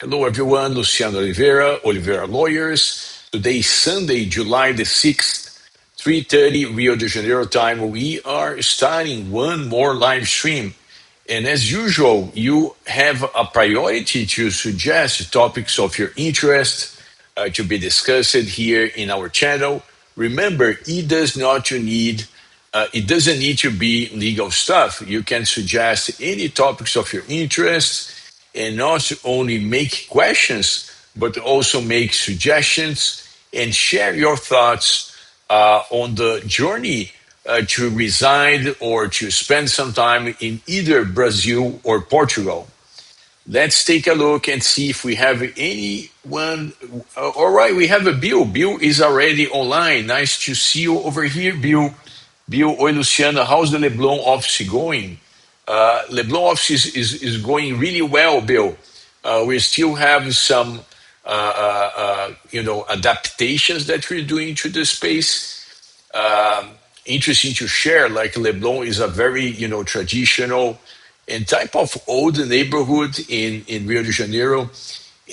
Hello, everyone. Luciano Oliveira, Oliveira Lawyers. Today is Sunday, July the 6th, 3:30 Rio de Janeiro time. We are starting one more live stream. And as usual, you have a priority to suggest topics of your interest to be discussed here in our channel. Remember, it doesn't need to be legal stuff. You can suggest any topics of your interest and not only make questions, but also make suggestions and share your thoughts on the journey to reside or to spend some time in either Brazil or Portugal. Let's take a look and see if we have anyone. All right, we have a Bill. Bill is already online. Nice to see you over here, Bill. Bill, oi, Luciana. How's the Leblon office going? Leblon office is going really well, Bill. We still have some, adaptations that we're doing to the space. Interesting to share. Like Leblon is a very, traditional and type of old neighborhood in Rio de Janeiro,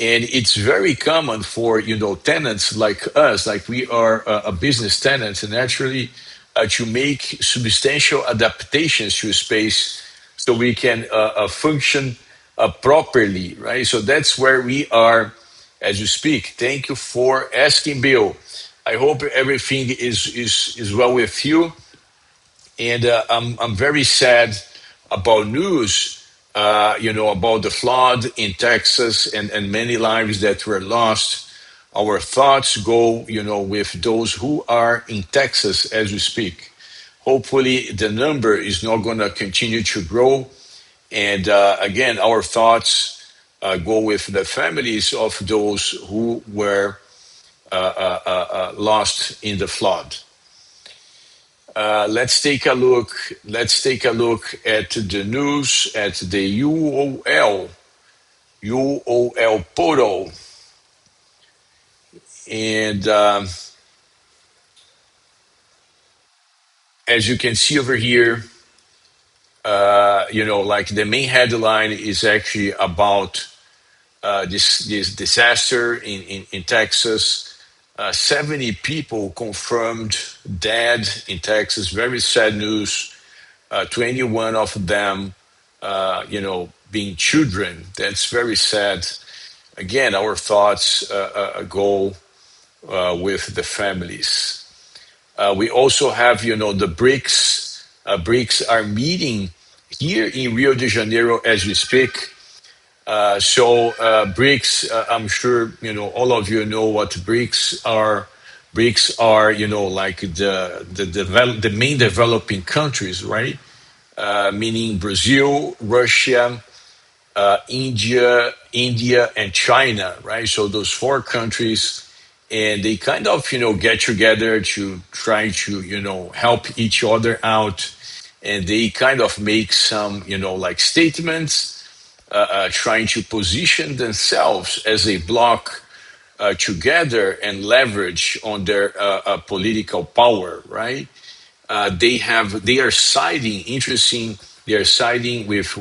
and it's very common for tenants like us, like we are a business tenant, and naturally to make substantial adaptations to a space so we can function properly, right? So that's where we are as you speak. Thank you for asking, Bill. I hope everything is well with you. And I'm very sad about news, about the flood in Texas and many lives that were lost. Our thoughts go, with those who are in Texas as we speak. Hopefully, the number is not going to continue to grow. And again, our thoughts go with the families of those who were lost in the flood. Let's take a look. Let's take a look at the news at the UOL portal, and as you can see over here, like the main headline is actually about this disaster in Texas. 70 people confirmed dead in Texas. Very sad news. 21 of them, being children. That's very sad. Again, our thoughts go with the families. We also have, the BRICS. BRICS are meeting here in Rio de Janeiro as we speak. So BRICS, I'm sure all of you know what BRICS are. BRICS are like the main developing countries, right? Meaning Brazil, Russia, India, and China, right? So those four countries, and they kind of get together to try to help each other out, and they kind of make some like statements trying to position themselves as a bloc together and leverage on their political power, right? They are siding. Interesting. They are siding with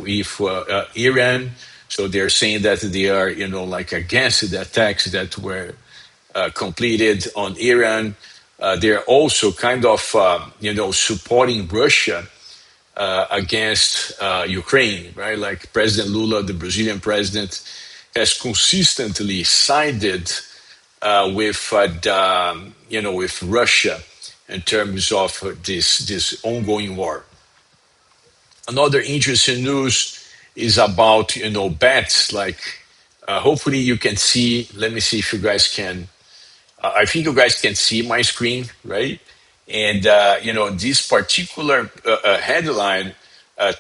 Iran, so they're saying that they are like against the attacks that were completed on Iran. They're also kind of supporting Russia against Ukraine, right? Like President Lula, the Brazilian president, has consistently sided with Russia in terms of this ongoing war. Another interesting news is about bats. Like hopefully you can see. Let me see if you guys can. I think you guys can see my screen, right? And this particular headline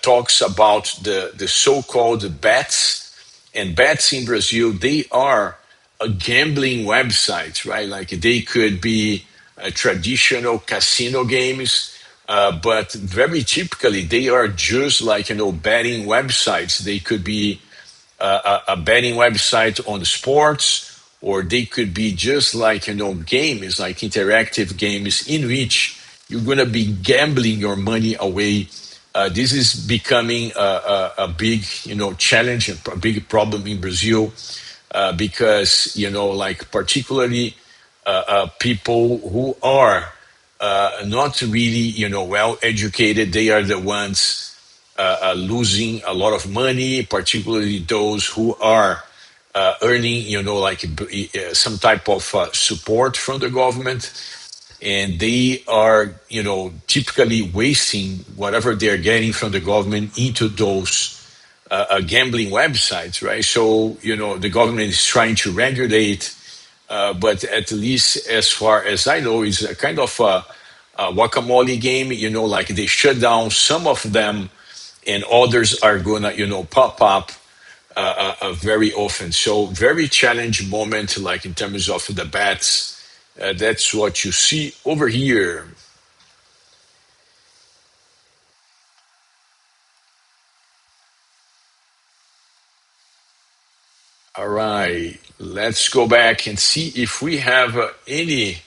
talks about the so-called bats. And bats in Brazil, they are a gambling website, right? Like they could be traditional casino games, but very typically they are just like betting websites. They could be a betting website on sports, or they could be just like games, like interactive games in which you're going to be gambling your money away. This is becoming a big challenge, a big problem in Brazil. because like particularly people who are not really well educated, they are the ones losing a lot of money, particularly those who are earning like some type of support from the government, and they are typically wasting whatever they're getting from the government into those gambling websites, right? So the government is trying to regulate, but at least as far as I know, it's a kind of a guacamole game. Like they shut down some of them, and others are gonna pop up very often. So very challenging moment, like in terms of the bets. That's what you see over here. All right, let's go back and see if we have any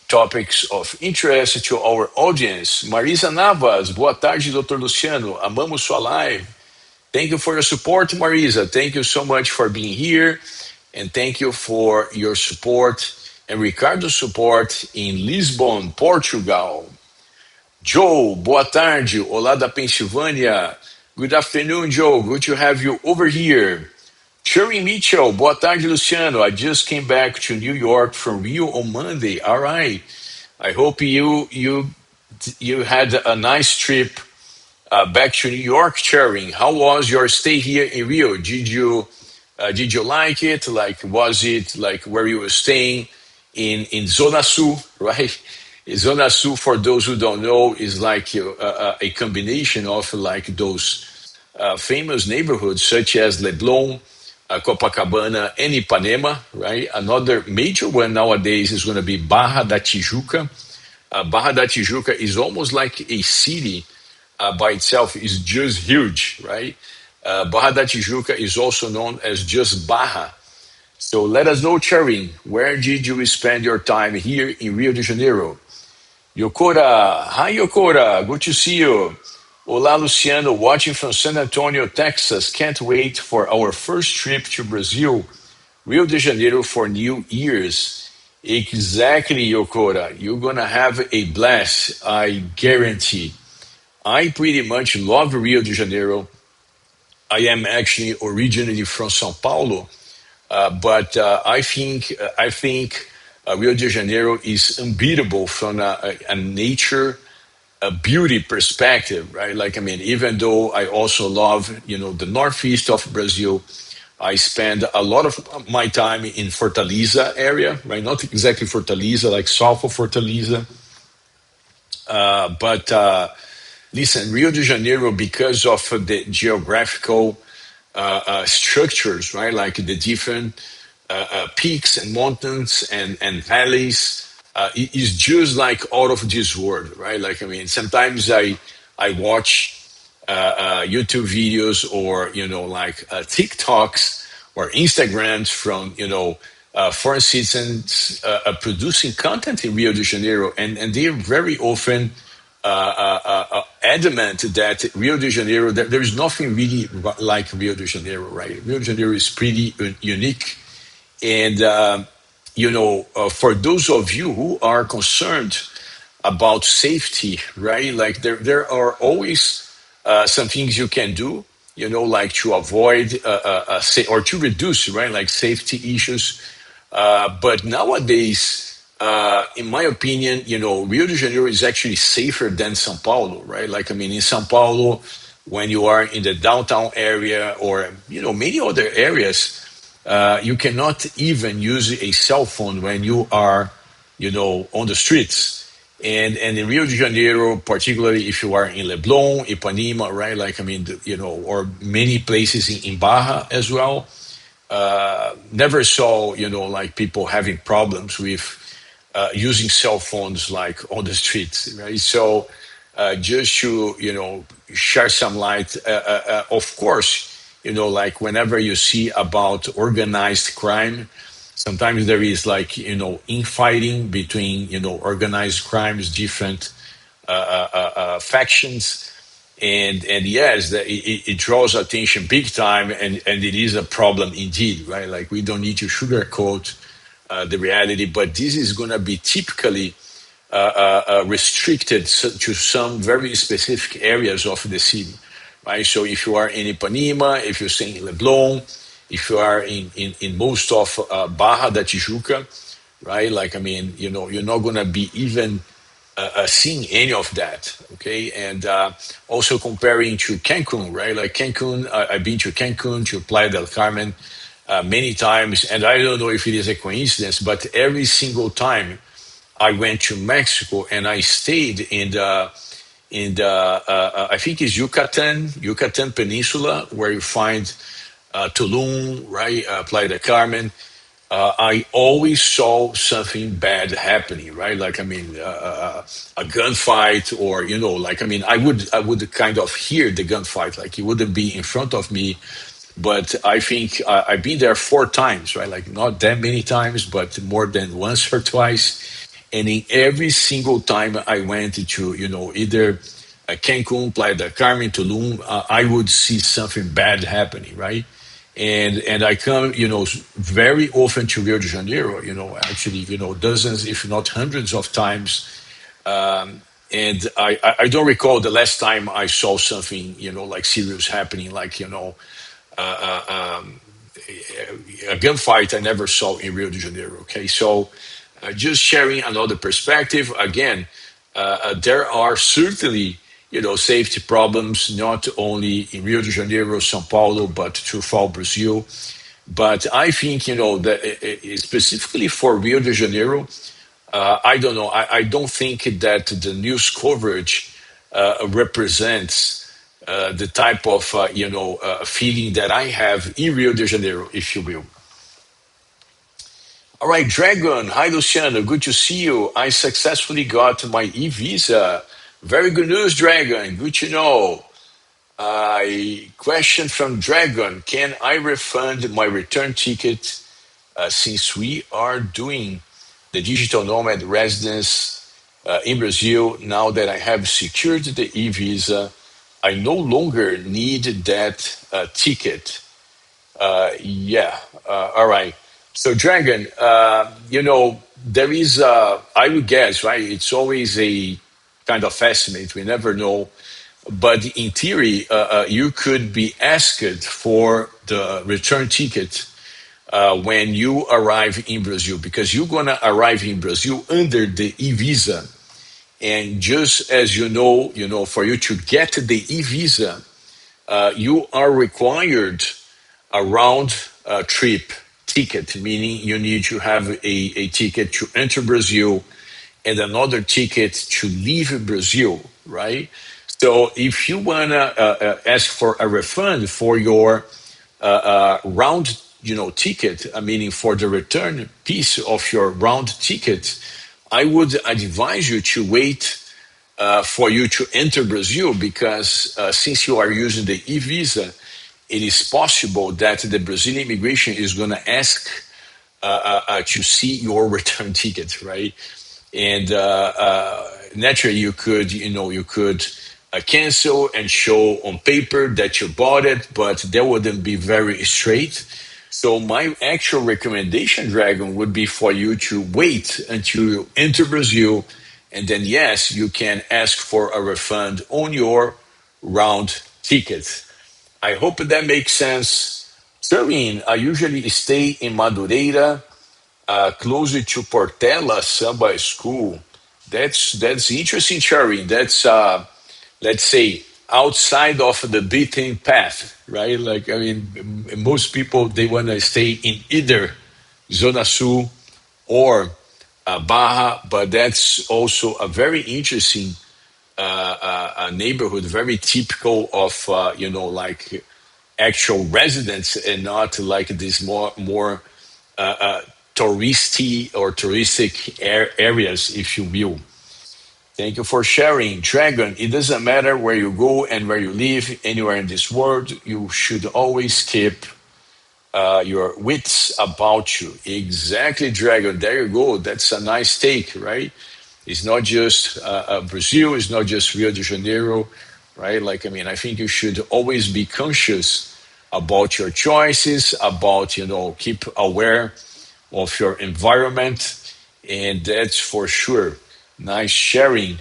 topics of interest to our audience. Marisa Navas, boa tarde, Dr. Luciano. Amamos sua live. Thank you for your support, Marisa. Thank you so much for being here, and thank you for your support and Ricardo's support in Lisbon, Portugal. Joe, boa tarde. Olá da Pensilvânia. Good afternoon, Joe. Good to have you over here. Sherry Mitchell, boa tarde, Luciano. I just came back to New York from Rio on Monday. All right. I hope you had a nice trip back to New York, Sherry. How was your stay here in Rio? Did you like it? Like, was it like where you were staying in Zona Sul, right? Zona Sul, for those who don't know, is like a combination of like those famous neighborhoods such as Leblon, Copacabana, and Ipanema, right? Another major one nowadays is going to be Barra da Tijuca. Barra da Tijuca is almost like a city by itself. Is just huge, right? Barra da Tijuca is also known as just Barra. So let us know, Charing, where did you spend your time here in Rio de Janeiro? Yokora, hi Yokora, good to see you. Olá, Luciano, watching from San Antonio, Texas. Can't wait for our first trip to Brazil, Rio de Janeiro for New Year's. Exactly, Yokora. You're gonna have a blast, I guarantee. I pretty much love Rio de Janeiro. I am actually originally from São Paulo, but I think Rio de Janeiro is unbeatable from a nature, a beauty perspective, right? Like I mean, even though I also love the northeast of Brazil, I spend a lot of my time in Fortaleza area, right? Not exactly Fortaleza, like south of Fortaleza, but listen, Rio de Janeiro, because of the geographical structures, right? Like the different peaks and mountains and valleys, it is just like out of this world, right? Like I mean, sometimes I watch YouTube videos or like TikToks or Instagrams from foreign citizens producing content in Rio de Janeiro, and they are very often adamant that Rio de Janeiro, that there is nothing really like Rio de Janeiro, right? Rio de Janeiro is pretty unique. And, for those of you who are concerned about safety, right? Like there are always some things you can do, like to avoid or to reduce, right? Like safety issues. But nowadays, in my opinion, Rio de Janeiro is actually safer than São Paulo, right? Like, I mean, in São Paulo, when you are in the downtown area or, many other areas, you cannot even use a cell phone when you are, on the streets. And in Rio de Janeiro, particularly if you are in Leblon, Ipanema, right? Like, I mean, or many places in Barra as well, never saw like people having problems with using cell phones like on the streets, right? So just to share some light, of course, like whenever you see about organized crime, sometimes there is like infighting between organized crimes, different factions. And yes, it draws attention big time, and it is a problem indeed, right? Like we don't need to sugarcoat the reality, but this is going to be typically restricted to some very specific areas of the city, right? So if you are in Ipanema, if you're staying in Leblon, if you are in most of Barra da Tijuca, right? Like, I mean, you're not going to be even seeing any of that, okay? And also comparing to Cancun, right? Like Cancun, I've been to Cancun, to Playa del Carmen many times, and I don't know if it is a coincidence, but every single time I went to Mexico and I stayed in the I think it's Yucatan Peninsula, where you find Tulum, right? Playa del Carmen. I always saw something bad happening, right? Like, I mean, a gunfight, or like, I mean, I would kind of hear the gunfight, like it wouldn't be in front of me, but I think I've been there 4 times, right? Like not that many times, but more than once or twice. And in every single time I went to, either Cancun, Playa del Carmen, Tulum, I would see something bad happening, right? And I come, very often to Rio de Janeiro, actually, dozens, if not hundreds of times. And I don't recall the last time I saw something, like serious happening, like, uh, uh, um, a gunfight I never saw in Rio de Janeiro. Okay, so just sharing another perspective. Again, there are certainly safety problems not only in Rio de Janeiro, São Paulo, but throughout Brazil. But I think that specifically for Rio de Janeiro, I don't know. I don't think that the news coverage represents the type of feeling that I have in Rio de Janeiro, if you will. All right, Dragon. Hi, Luciano. Good to see you. I successfully got my e-visa. Very good news, Dragon. Good to know. A question from Dragon. Can I refund my return ticket since we are doing the digital nomad residence in Brazil? Now that I have secured the e-visa, I no longer need that ticket. Yeah. All right. So, Dragon, there is, I would guess, right? It's always a kind of estimate. We never know. But in theory, you could be asked for the return ticket when you arrive in Brazil, because you're going to arrive in Brazil under the e-visa. And just as for you to get the e-visa, you are required a round trip ticket, meaning you need to have a ticket to enter Brazil and another ticket to leave Brazil, right? So if you want to ask for a refund for your round, ticket, meaning for the return piece of your round ticket, I would advise you to wait for you to enter Brazil, because since you are using the e-visa, it is possible that the Brazilian immigration is going to ask to see your return ticket, right? And naturally, you could cancel and show on paper that you bought it, but that wouldn't be very straight. So my actual recommendation, Dragon, would be for you to wait until you enter Brazil, and then yes, you can ask for a refund on your round ticket. I hope that makes sense. Serene, I usually stay in Madureira, closer to Portela Samba School. That's interesting, Sharon. That's let's say outside of the beaten path, right? Like, I mean, most people, they want to stay in either Zona Sul or Barra, but that's also a very interesting neighborhood, very typical of like actual residents, and not like these more touristy or touristic areas, if you will. Thank you for sharing. Dragon, it doesn't matter where you go and where you live, anywhere in this world, you should always keep your wits about you. Exactly, Dragon. There you go. That's a nice take, right? It's not just Brazil, it's not just Rio de Janeiro. right? Like, I mean, I think you should always be conscious about your choices, about, keep aware of your environment. And that's for sure. Nice sharing.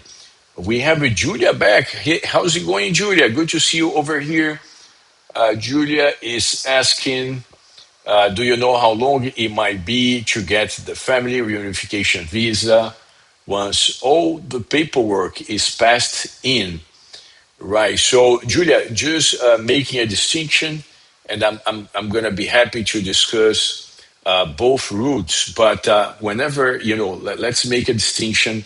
We have Julia back. Hey, how's it going, Julia? Good to see you over here. Julia is asking, do you know how long it might be to get the family reunification visa once all the paperwork is passed in? Right. So, Julia, just making a distinction, and I'm going to be happy to discuss both routes. But whenever, let's make a distinction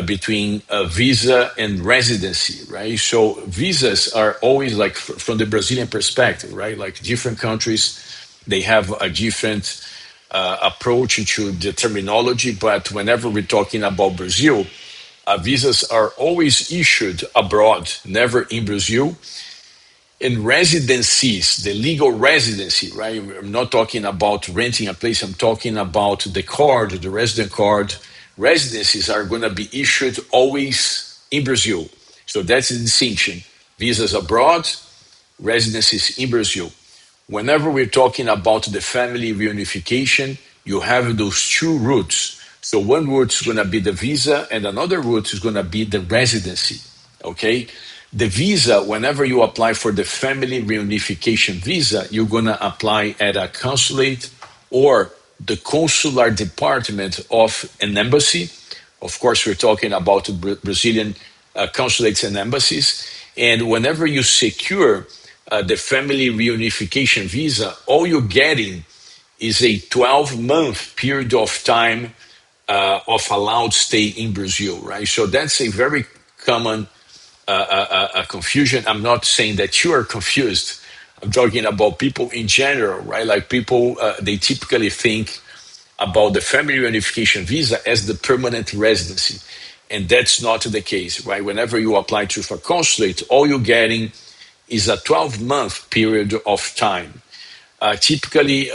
between visa and residency, right? So, visas are always like from the Brazilian perspective, right? Like different countries, they have a different approach to the terminology. But whenever we're talking about Brazil, visas are always issued abroad, never in Brazil. In residencies, the legal residency, right? I'm not talking about renting a place, I'm talking about the card, the resident card. Residencies are going to be issued always in Brazil. So that's the distinction. Visas abroad, residencies in Brazil. Whenever we're talking about the family reunification, you have those two routes. So one route is going to be the visa, and another route is going to be the residency. Okay? The visa, whenever you apply for the family reunification visa, you're going to apply at a consulate or the consular department of an embassy. Of course, we're talking about Brazilian consulates and embassies. And whenever you secure the family reunification visa, all you're getting is a 12-month period of time of allowed stay in Brazil, right? So that's a very common confusion. I'm not saying that you are confused. I'm talking about people in general, right? Like people, they typically think about the family reunification visa as the permanent residency. And that's not the case, right? Whenever you apply to a consulate, all you're getting is a 12-month period of time. Typically,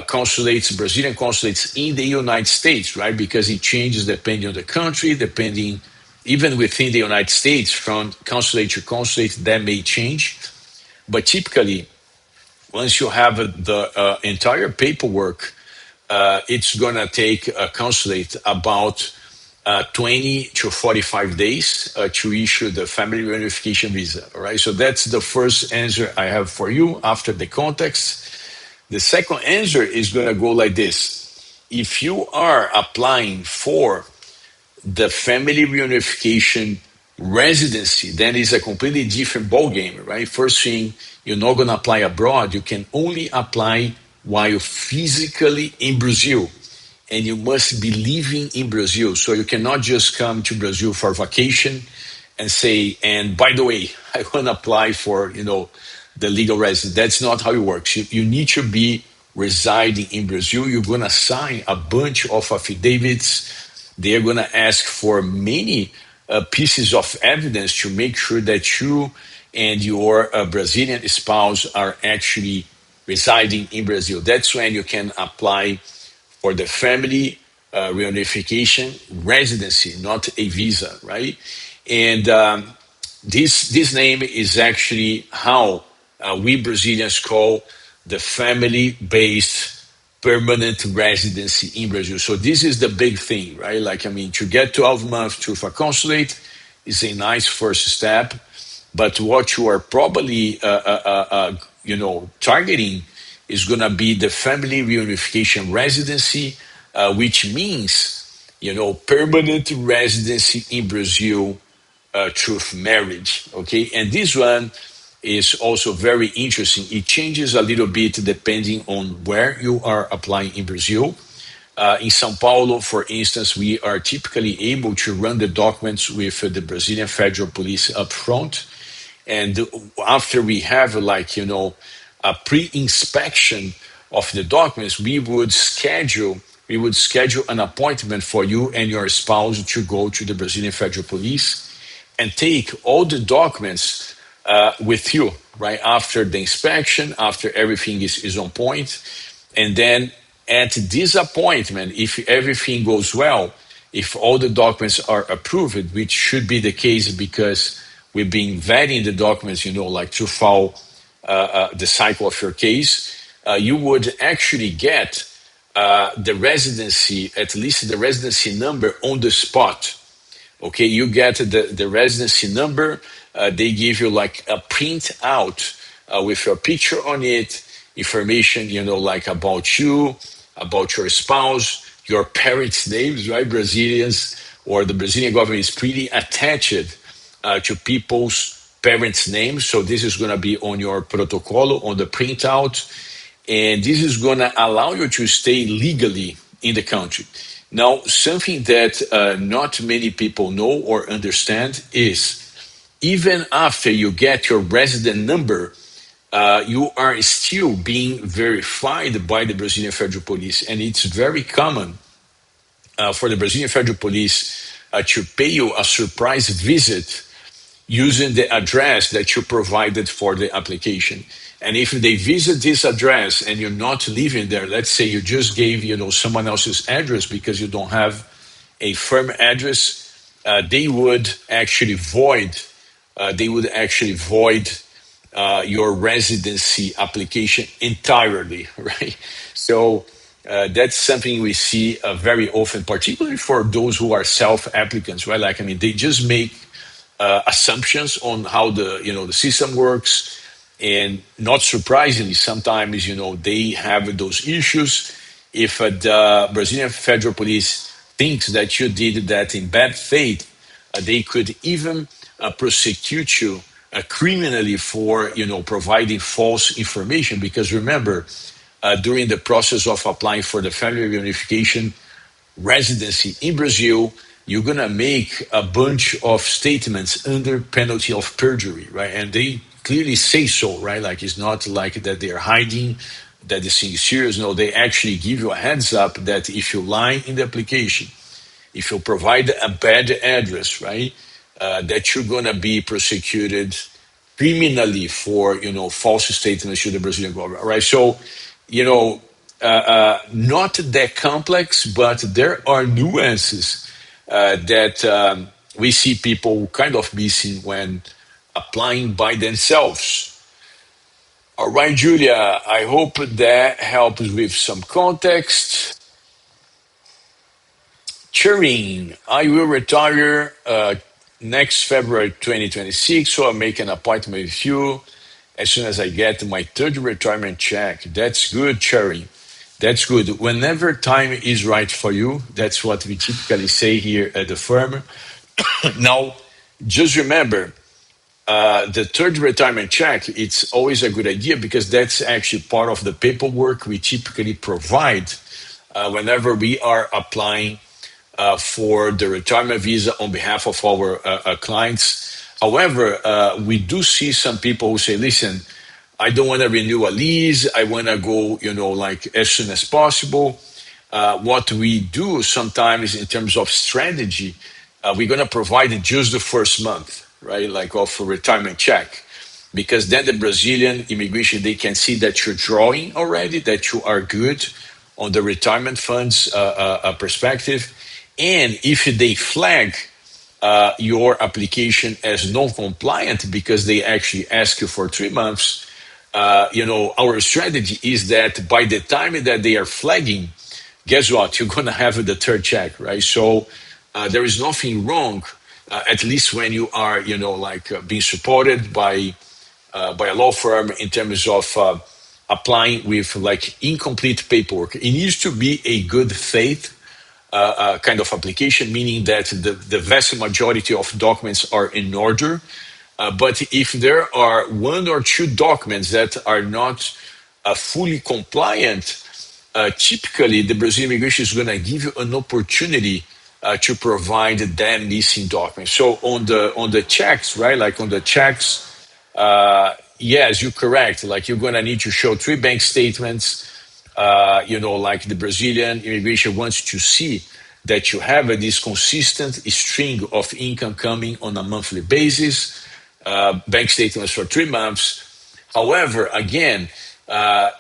consulates, Brazilian consulates in the United States, right? Because it changes depending on the country, depending even within the United States, from consulate to consulate, that may change. But typically, once you have the entire paperwork, it's going to take a consulate about 20 to 45 days to issue the family reunification visa. All right. So that's the first answer I have for you after the context. The second answer is going to go like this. If you are applying for the family reunification residency, then it's a completely different ballgame, right? First thing, you're not going to apply abroad. You can only apply while physically in Brazil. And you must be living in Brazil. So you cannot just come to Brazil for vacation and say, and by the way, I want to apply for, the legal residence. That's not how it works. You need to be residing in Brazil. You're going to sign a bunch of affidavits. They're going to ask for many pieces of evidence to make sure that you and your Brazilian spouse are actually residing in Brazil. That's when you can apply for the family reunification residency, not a visa, right? And this name is actually how we Brazilians call the family-based permanent residency in Brazil. So this is the big thing, right? Like, I mean, to get 12 months to a consulate is a nice first step, but what you are probably, targeting is going to be the family reunification residency, which means, permanent residency in Brazil through marriage. Okay, and this one is also very interesting. It changes a little bit depending on where you are applying in Brazil. In São Paulo, for instance, we are typically able to run the documents with the Brazilian Federal Police up front. And after we have a pre-inspection of the documents, we would schedule an appointment for you and your spouse to go to the Brazilian Federal Police and take all the documents with you, right after the inspection, after everything is on point. And then at this appointment, if everything goes well, if all the documents are approved, which should be the case because we've been vetting the documents, like throughout the cycle of your case, you would actually get the residency, at least the residency number on the spot. Okay, you get the residency number. They give you like a print out with your picture on it, information, like about you, about your spouse, your parents' names, right? Brazilians or the Brazilian government is pretty attached to people's parents' names. So this is going to be on your protocol, on the printout. And this is going to allow you to stay legally in the country. Now, something that not many people know or understand is even after you get your resident number, you are still being verified by the Brazilian Federal Police. And it's very common for the Brazilian Federal Police to pay you a surprise visit using the address that you provided for the application. And if they visit this address and you're not living there, let's say you just gave someone else's address because you don't have a firm address, they would actually void your residency application entirely, right? So that's something we see very often, particularly for those who are self-applicants, right? Like, I mean, they just make assumptions on how the system works, and not surprisingly, sometimes they have those issues. If the Brazilian Federal Police thinks that you did that in bad faith, they could even prosecute you criminally for providing false information. Because remember, during the process of applying for the family reunification residency in Brazil, you're going to make a bunch of statements under penalty of perjury, right? And they clearly say so, right? Like, it's not like that they're hiding that this thing is serious. No, they actually give you a heads up that if you lie in the application, if you provide a bad address, right, that you're going to be prosecuted criminally for false statements to the Brazilian government, right? So, not that complex, but there are nuances that we see people kind of missing when applying by themselves. All right, Julia, I hope that helps with some context. Turing, I will retire next February 2026, so I'll make an appointment with you as soon as I get my third retirement check. That's good, Cherry. That's good. Whenever time is right for you, that's what we typically say here at the firm. Now, just remember, the third retirement check, it's always a good idea because that's actually part of the paperwork we typically provide whenever we are applying for the retirement visa on behalf of our clients. However, we do see some people who say, listen, I don't want to renew a lease. I want to go, like as soon as possible. What we do sometimes in terms of strategy, we're going to provide just the first month, right? Like of a retirement check. Because then the Brazilian immigration, they can see that you're drawing already, that you are good on the retirement funds perspective. And if they flag your application as non-compliant because they actually ask you for 3 months, our strategy is that by the time that they are flagging, guess what? You're going to have the third check, right? So there is nothing wrong, at least when you are, being supported by a law firm in terms of applying with like incomplete paperwork. It needs to be a good faith kind of application, meaning that the vast majority of documents are in order. But if there are one or two documents that are not fully compliant, typically the Brazilian immigration is going to give you an opportunity to provide that missing document. So on the checks, right? Like on the checks, yes, you're correct. Like you're going to need to show 3 bank statements. Like the Brazilian immigration wants to see that you have this consistent string of income coming on a monthly basis, bank statements for 3 months. However, again,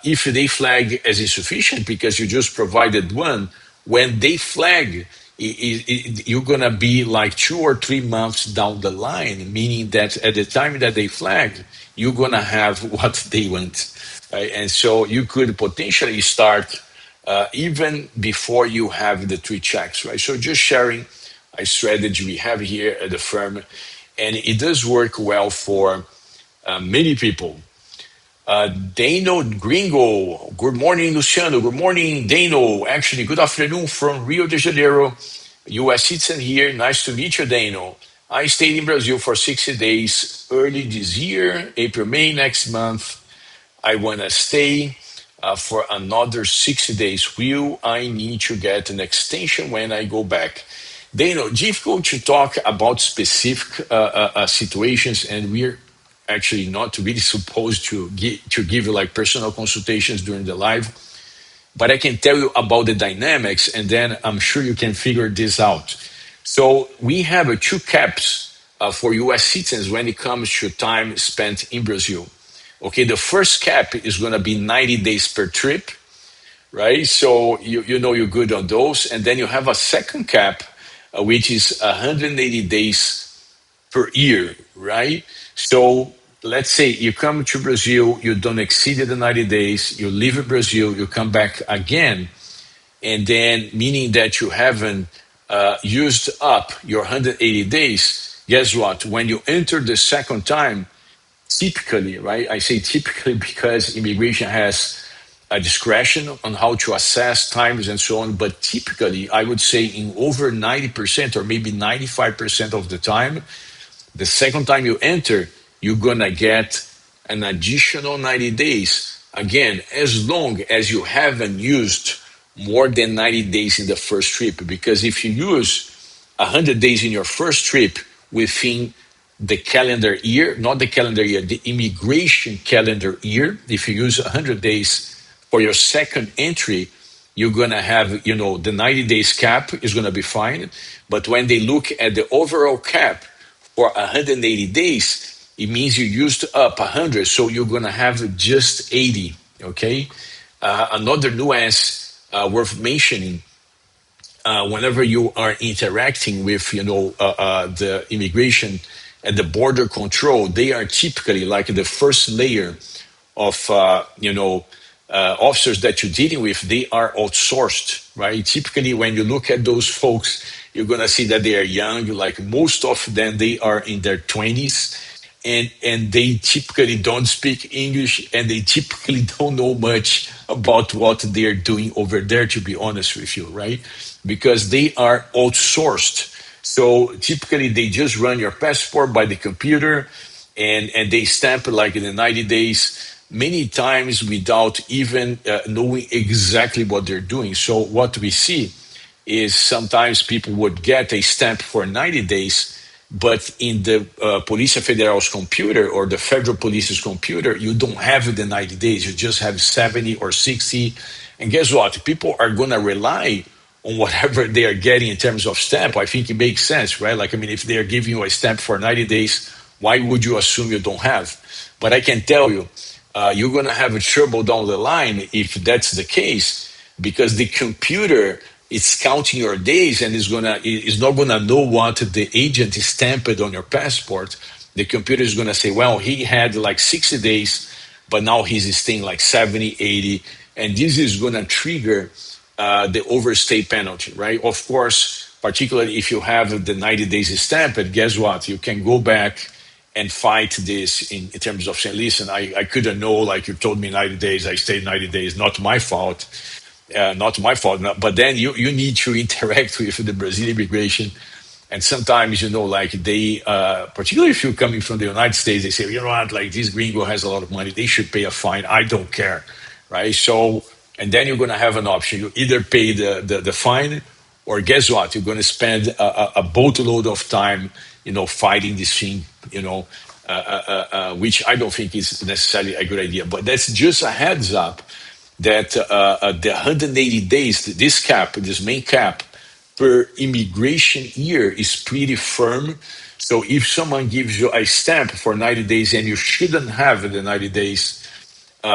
if they flag as insufficient because you just provided one, when they flag you're gonna be like 2 or 3 months down the line, meaning that at the time that they flag, you're gonna have what they want, right? And so you could potentially start even before you have the three checks, right? So just sharing a strategy we have here at the firm, and it does work well for many people. Dano Gringo, good morning, Luciano. Good morning, Dano. Actually, good afternoon from Rio de Janeiro, US citizen here. Nice to meet you, Dano. I stayed in Brazil for 60 days early this year, April, May next month. I want to stay for another 60 days. Will I need to get an extension when I go back? Dano, difficult to talk about specific situations, and we're actually not really supposed to give you like personal consultations during the live, but I can tell you about the dynamics, and then I'm sure you can figure this out. So we have two caps for U.S. citizens when it comes to time spent in Brazil. Okay, the first cap is going to be 90 days per trip, right? So you know you're good on those, and then you have a second cap, which is 180 days per year, right? So let's say you come to Brazil, you don't exceed the 90 days, you leave Brazil, you come back again, and then meaning that you haven't used up your 180 days, guess what? When you enter the second time, typically, right? I say typically because immigration has a discretion on how to assess times and so on, but typically, I would say in over 90% or maybe 95% of the time, the second time you enter, you're gonna get an additional 90 days. Again, as long as you haven't used more than 90 days in the first trip. Because if you use 100 days in your first trip within the calendar year, not the calendar year, the immigration calendar year, if you use 100 days for your second entry, you're going to have, the 90 days cap is going to be fine. But when they look at the overall cap, for 180 days, it means you used up 100, so you're going to have just 80. Okay. Another nuance worth mentioning: whenever you are interacting with, the immigration and the border control, they are typically like the first layer of, officers that you're dealing with. They are outsourced, right? Typically, when you look at those folks, you're going to see that they are young. Like most of them, they are in their 20s, and they typically don't speak English, and they typically don't know much about what they're doing over there, to be honest with you, right? Because they are outsourced. So typically they just run your passport by the computer, and they stamp it like in the 90 days, many times without even knowing exactly what they're doing. So what we see is sometimes people would get a stamp for 90 days, but in the Polícia Federal's computer or the federal police's computer, you don't have the 90 days. You just have 70 or 60. And guess what? People are going to rely on whatever they are getting in terms of stamp. I think it makes sense, right? Like, I mean, if they are giving you a stamp for 90 days, why would you assume you don't have? But I can tell you, you're going to have a trouble down the line if that's the case, because the computer is counting your days and is not gonna know what the agent is stamped on your passport. The computer is gonna say, well, he had like 60 days, but now he's staying like 70, 80, and this is gonna trigger the overstay penalty, right? Of course, particularly if you have the 90 days stamped, guess what? You can go back and fight this in terms of saying, listen, I couldn't know, like you told me 90 days, I stayed 90 days, not my fault. Not my fault, but then you need to interact with the Brazilian immigration. And sometimes, like they, particularly if you're coming from the United States, they say, you know what, like this gringo has a lot of money, they should pay a fine. I don't care, right? So, and then you're going to have an option. You either pay the fine, or guess what? You're going to spend a boatload of time, fighting this thing, which I don't think is necessarily a good idea. But that's just a heads up that the 180 days, this main cap per immigration year is pretty firm. So if someone gives you a stamp for 90 days and you shouldn't have the 90 days,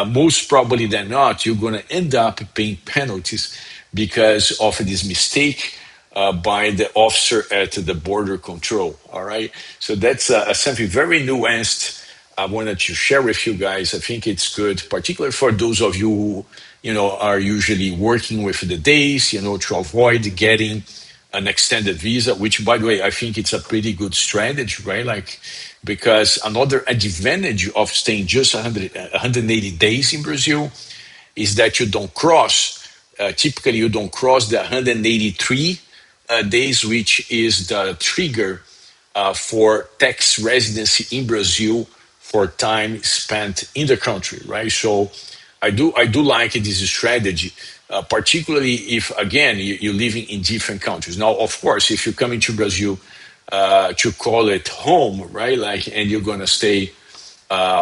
most probably than not, you're going to end up paying penalties because of this mistake. by the officer at the border control. All right, so that's something very nuanced. I wanted to share with you guys. I think it's good, particularly for those of you who, are usually working with the days, to avoid getting an extended visa, which, by the way, I think it's a pretty good strategy, right? Like, because another advantage of staying just 180 days in Brazil is that you don't cross, typically, you don't cross the 183 days, which is the trigger for tax residency in Brazil for time spent in the country, right? So I do like this strategy, particularly if again you're living in different countries. Now, of course, if you're coming to Brazil to call it home, right? Like, and you're gonna stay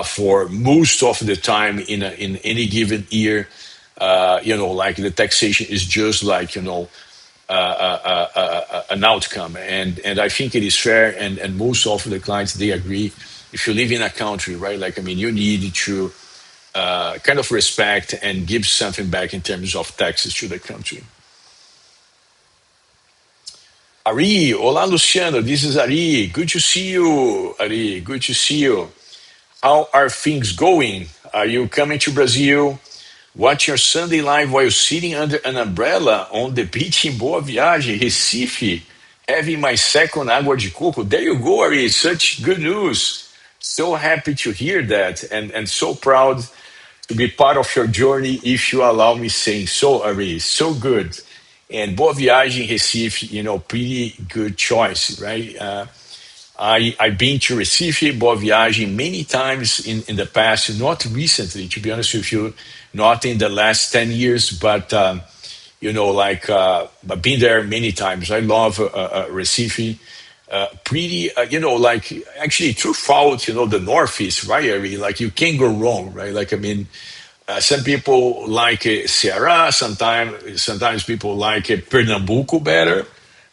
for most of the time in any given year, like the taxation is just like an outcome, and I think it is fair, and most of the clients they agree. If you live in a country, right, like I mean, you need to kind of respect and give something back in terms of taxes to the country. Ari, olá Luciano, this is Ari. Good to see you, Ari. Good to see you. How are things going? Are you coming to Brazil? Watch your Sunday live while sitting under an umbrella on the beach in Boa Viagem, Recife, having my second água de coco. There you go, Ari. Such good news. So happy to hear that, and so proud to be part of your journey, if you allow me saying so, Ari. So good. And Boa Viagem, Recife, pretty good choice, right? I've been to Recife, Boa Viagem many times in the past, not recently, to be honest with you, not in the last 10 years, but, I've been there many times. I love Recife. Pretty, actually, throughout, the Northeast, right? I mean, like, you can't go wrong, right? Like, I mean, some people like Ceará. Sometimes people like Pernambuco better,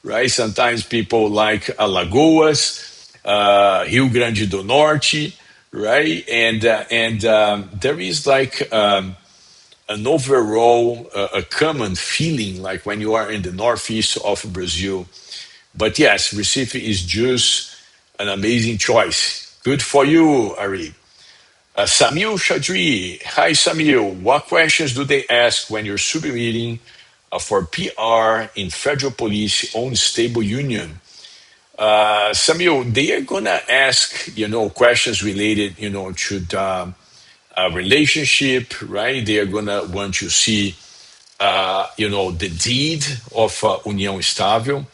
right? Sometimes people like Alagoas, Rio Grande do Norte, right? And there is like an overall a common feeling like when you are in the northeast of Brazil. But yes, Recife is just an amazing choice. Good for you, Ari. Samil Chadri. Hi, Samil. What questions do they ask when you're submitting for PR in federal police on stable union? Samil, they are going to ask, questions related, to the relationship, right? They are going to want to see, the deed of União Estável.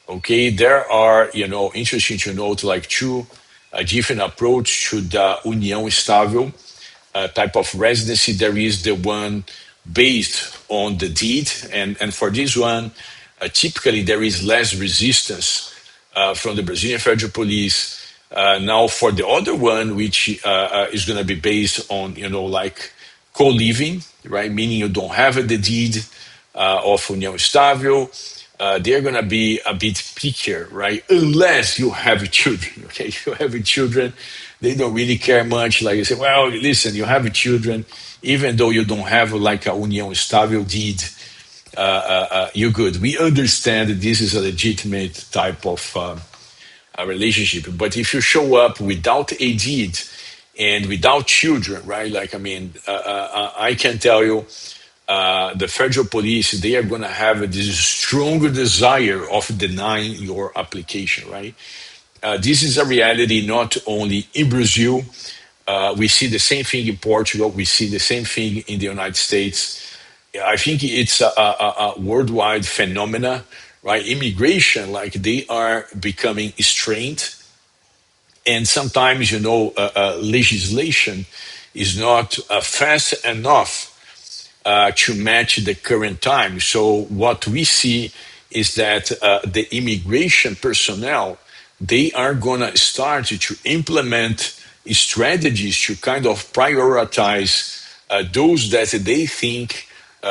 Okay, there are, interesting to note like two different approach to the União Estável type of residency. There is the one based on the deed, and for this one, typically there is less resistance from the Brazilian Federal Police. Now, for the other one, which is going to be based on, like co-living, right? Meaning you don't have the deed of União Estável. They're going to be a bit pickier, right? Unless you have children, okay? If you have children, they don't really care much. Like you say, well, listen, you have children, even though you don't have like a União Estável deed, you're good. We understand that this is a legitimate type of a relationship. But if you show up without a deed and without children, right? Like, I mean, I can tell you, the federal police, they are going to have this stronger desire of denying your application, right? This is a reality not only in Brazil. We see the same thing in Portugal. We see the same thing in the United States. I think it's a worldwide phenomena, right? Immigration, like they are becoming strained. And sometimes, legislation is not fast enough to match the current time. So what we see is that the immigration personnel, they are going to start to implement strategies to kind of prioritize those that they think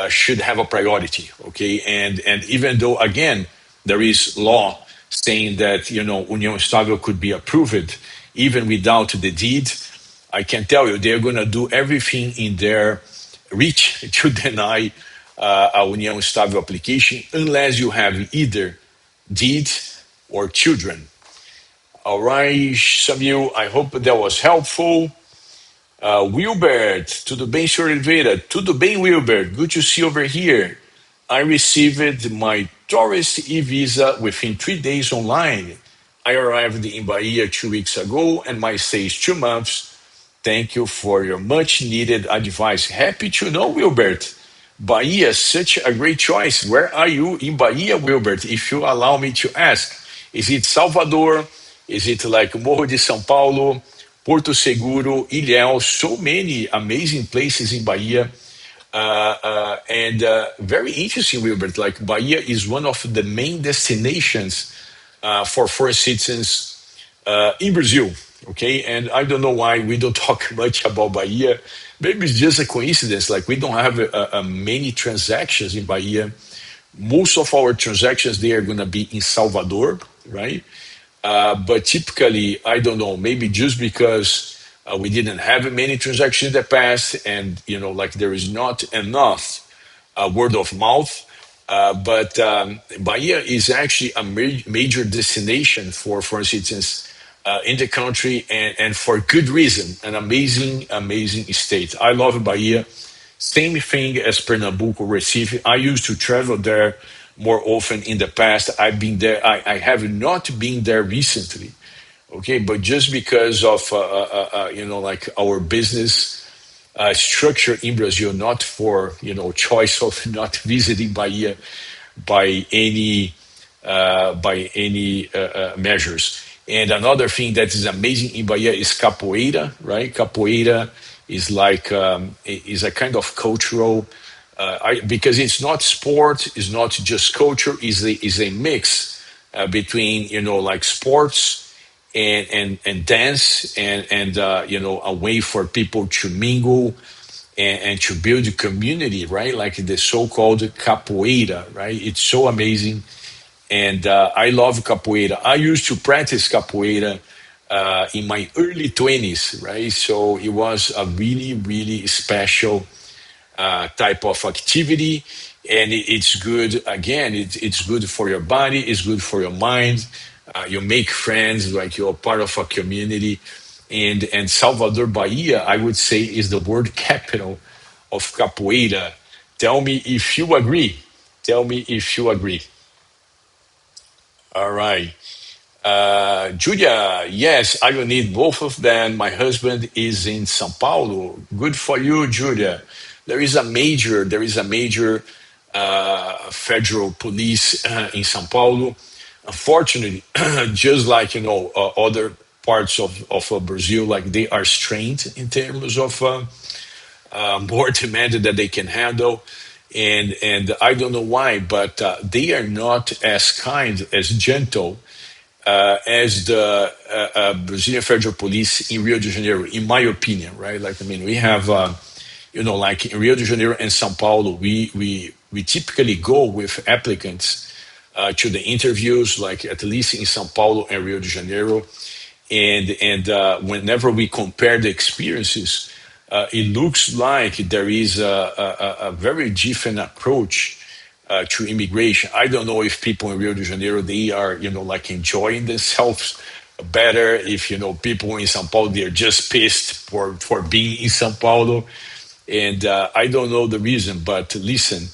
should have a priority. Okay, and even though again there is law saying that União Estável could be approved even without the deed, I can tell you they're going to do everything in their reach to deny a União Estável application unless you have either deed, or children. All right, Samuel, I hope that was helpful. Wilbert, tudo bem, senhor Oliveira? Tudo bem, Wilbert? Good to see you over here. I received my tourist e-visa within 3 days online. I arrived in Bahia 2 weeks ago and my stay is 2 months. Thank you for your much needed advice. Happy to know, Wilbert. Bahia, such a great choice. Where are you in Bahia, Wilbert? If you allow me to ask, is it Salvador? Is it like Morro de São Paulo, Porto Seguro, Ilhéus? So many amazing places in Bahia. And very interesting, Wilbert. Like Bahia is one of the main destinations for foreign citizens in Brazil. Okay, and I don't know why we don't talk much about Bahia. Maybe it's just a coincidence. Like we don't have many transactions in Bahia. Most of our transactions they are going to be in Salvador, right? But typically, I don't know. Maybe just because we didn't have many transactions in the past, and like there is not enough word of mouth. But Bahia is actually a major destination for instance, in the country, and for good reason. An amazing, amazing state. I love Bahia. Same thing as Pernambuco, Recife. I used to travel there more often in the past. I've been there. I have not been there recently. Okay, but just because of like our business structure in Brazil, not for choice of not visiting Bahia by any measures. And another thing that is amazing in Bahia is capoeira, right? Capoeira is like is a kind of cultural because it's not sport, it's not just culture, is a mix between like sports and dance and a way for people to mingle and to build a community, right? Like the so-called capoeira, right? It's so amazing, and I love capoeira. I used to practice capoeira in my early 20s, right? So it was a really, really special type of activity, and it's good. Again, it's good for your body, it's good for your mind. You make friends, like you're part of a community. And Salvador Bahia, I would say, is the world capital of capoeira. Tell me if you agree. Tell me if you agree. All right. Julia, yes, I will need both of them. My husband is in São Paulo. Good for you, Julia. There is a major federal police in São Paulo. Unfortunately, just like other parts of Brazil, like they are strained in terms of more demand that they can handle. And I don't know why, but they are not as kind, as gentle as the Brazilian Federal Police in Rio de Janeiro, in my opinion, right? Like, I mean, we have, like in Rio de Janeiro and Sao Paulo, we typically go with applicants to the interviews, like at least in Sao Paulo and Rio de Janeiro, and whenever we compare the experiences, it looks like there is a very different approach to immigration. I don't know if people in Rio de Janeiro they are like enjoying themselves better. If people in São Paulo they are just pissed for being in São Paulo, and I don't know the reason. But listen,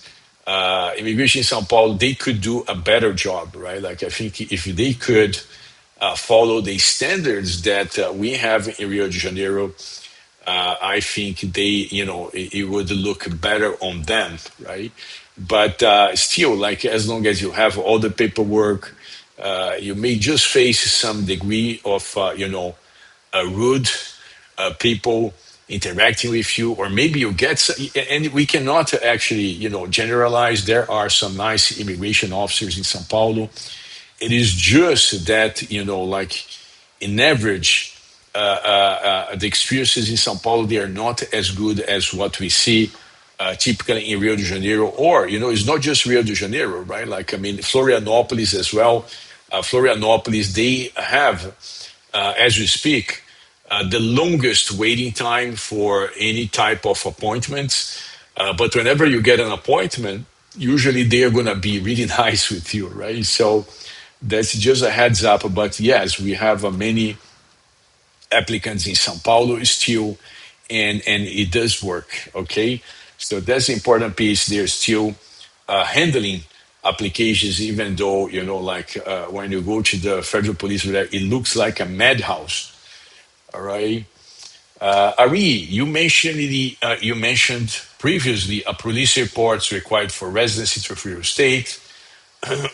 immigration in São Paulo they could do a better job, right? Like I think if they could follow the standards that we have in Rio de Janeiro, I think it would look better on them, right? But still, like as long as you have all the paperwork, you may just face some degree of, rude people interacting with you, or maybe you get, and we cannot actually, generalize. There are some nice immigration officers in São Paulo. It is just that, like in average, the experiences in São Paulo, they are not as good as what we see typically in Rio de Janeiro, or, it's not just Rio de Janeiro, right? Like, I mean, Florianopolis as well. Florianopolis, they have, as we speak, the longest waiting time for any type of appointments. But whenever you get an appointment, usually they are going to be really nice with you, right? So That's just a heads up. But yes, we have many applicants in São Paulo still, and it does work. Okay, so that's the important piece. They're still handling applications, even though like when you go to the federal police, it looks like a madhouse. All right. Ari, you mentioned previously a police report required for residency to free state.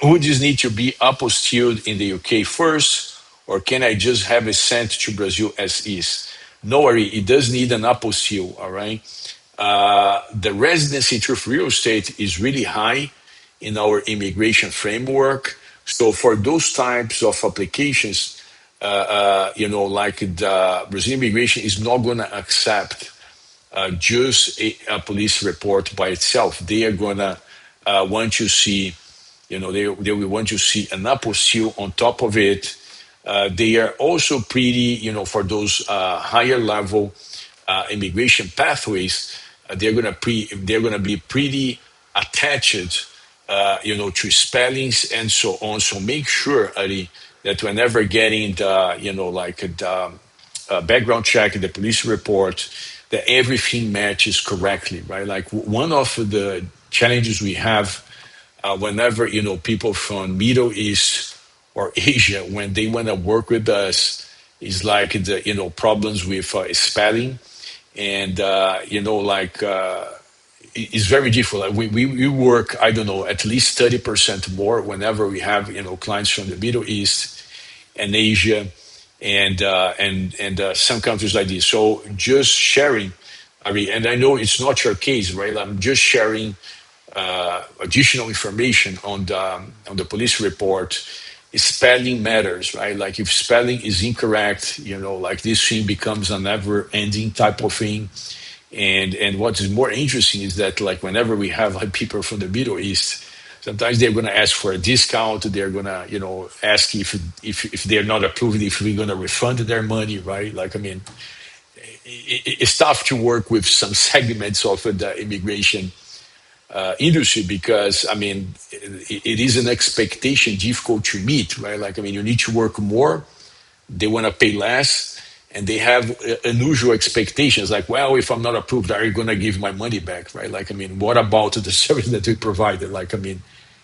Would this need to be apostilled in the UK first, or can I just have it sent to Brazil as is? No worry, it does need an apostille, all right? The residency through real estate is really high in our immigration framework. So for those types of applications, like the Brazilian immigration is not going to accept just a police report by itself. They are going to want to see, they will want to see an apostille on top of it. They are also pretty, for those higher level immigration pathways, they're gonna be pretty attached, to spellings and so on. So make sure, Ari, that whenever getting the, like the background check, the police report, that everything matches correctly, right? Like one of the challenges we have whenever people from Middle East or Asia, when they want to work with us, is like the problems with spelling, and it's very difficult. Like we work, I don't know, at least 30% more whenever we have clients from the Middle East and Asia, and some countries like this. So just sharing, I mean, and I know it's not your case, right? I'm just sharing additional information on the police report. Spelling matters, right? Like if spelling is incorrect, like this thing becomes a never-ending type of thing. And what is more interesting is that like whenever we have like people from the Middle East, sometimes they're going to ask for a discount. They're going to ask if they're not approved, if we're going to refund their money, right? Like I mean, it's tough to work with some segments of the immigration industry, because I mean it is an expectation difficult to meet, right? Like I mean, you need to work more, they want to pay less, and they have unusual expectations like, well, if I'm not approved, are you going to give my money back, right? Like I mean, what about the service that we provided? Like I mean,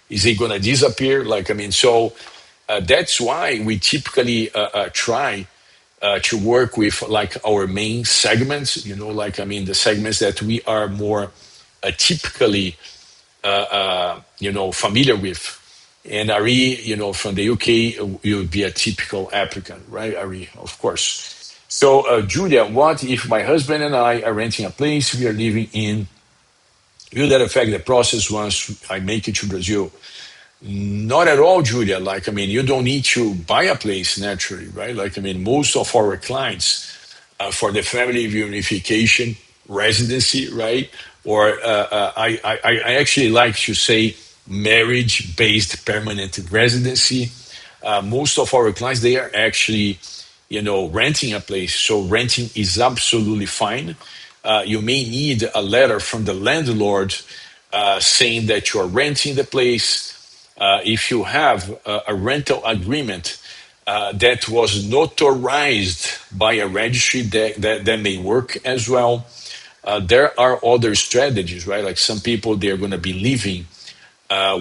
is it going to disappear? Like I mean, so that's why we typically try to work with like our main segments, like I mean the segments that we are more typically familiar with. And Ari, from the UK, you'll be a typical applicant, right, Ari? Of course. So, Julia, what if my husband and I are renting a place we are living in? Will that affect the process once I make it to Brazil? Not at all, Julia. Like, I mean, you don't need to buy a place naturally, right? Like, I mean, most of our clients for the family reunification residency, right? Or I actually like to say marriage-based permanent residency. Most of our clients, they are actually, renting a place. So renting is absolutely fine. You may need a letter from the landlord saying that you are renting the place. If you have a rental agreement that was notarized by a registry, that may work as well. There are other strategies, right? Like some people, they're going to be living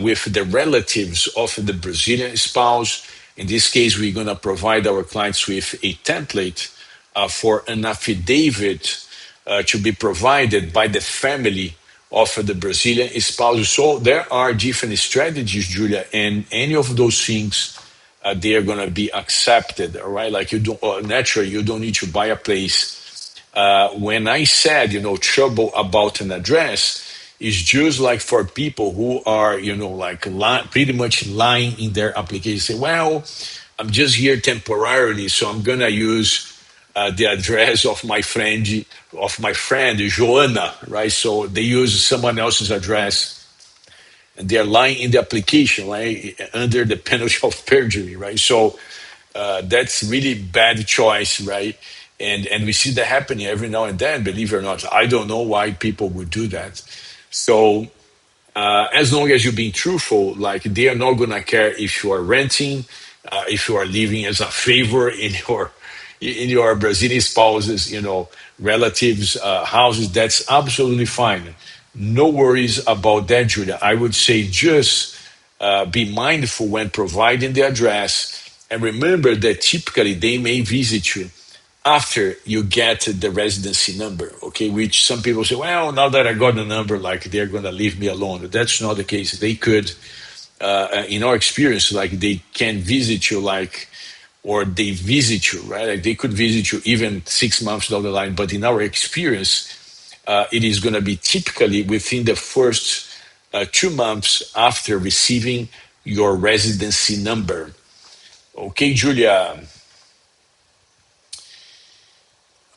with the relatives of the Brazilian spouse. In this case, we're going to provide our clients with a template for an affidavit to be provided by the family of the Brazilian spouse. So there are different strategies, Julia, and any of those things, they are going to be accepted, all right? Like you don't, naturally, you don't need to buy a place. When I said, trouble about an address, is just like for people who are, like pretty much lying in their application. Say, well, I'm just here temporarily, so I'm gonna use the address of my friend, Joanna, right? So they use someone else's address, and they're lying in the application, right, under the penalty of perjury, right? So that's really bad choice, right? And we see that happening every now and then. Believe it or not, I don't know why people would do that. So as long as you're being truthful, like they are not gonna care if you are renting, if you are living as a favor in your Brazilian spouses, relatives' houses. That's absolutely fine. No worries about that, Julia. I would say just be mindful when providing the address, and remember that typically they may visit you after you get the residency number, okay? Which some people say, well, now that I got the number, like they're gonna leave me alone. That's not the case. They could, in our experience, like they can visit you, like, or they visit you, right? Like they could visit you even 6 months down the line. But in our experience, it is gonna be typically within the first 2 months after receiving your residency number. Okay, Julia.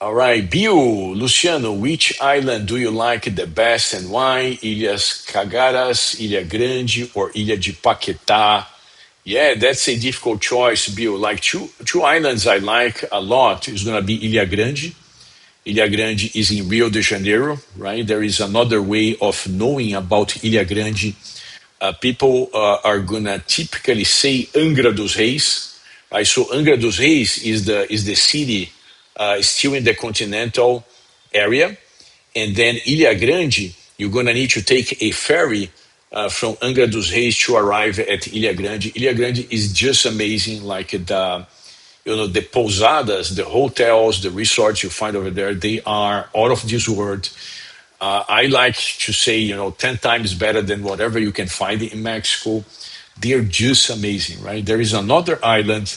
All right, Bill, Luciano, which island do you like the best and why? Ilhas Cagaras, Ilha Grande, or Ilha de Paquetá? Yeah, that's a difficult choice, Bill. Like two islands I like a lot is gonna be Ilha Grande. Ilha Grande is in Rio de Janeiro, right? There is another way of knowing about Ilha Grande. People are gonna typically say Angra dos Reis, right? So Angra dos Reis is the city still in the continental area, and then Ilha Grande, you're gonna need to take a ferry from Angra dos Reis to arrive at Ilha Grande. Ilha Grande is just amazing, like the pousadas, the hotels, the resorts you find over there, they are out of this world. I like to say, 10 times better than whatever you can find in Mexico. They're just amazing, right? There is another island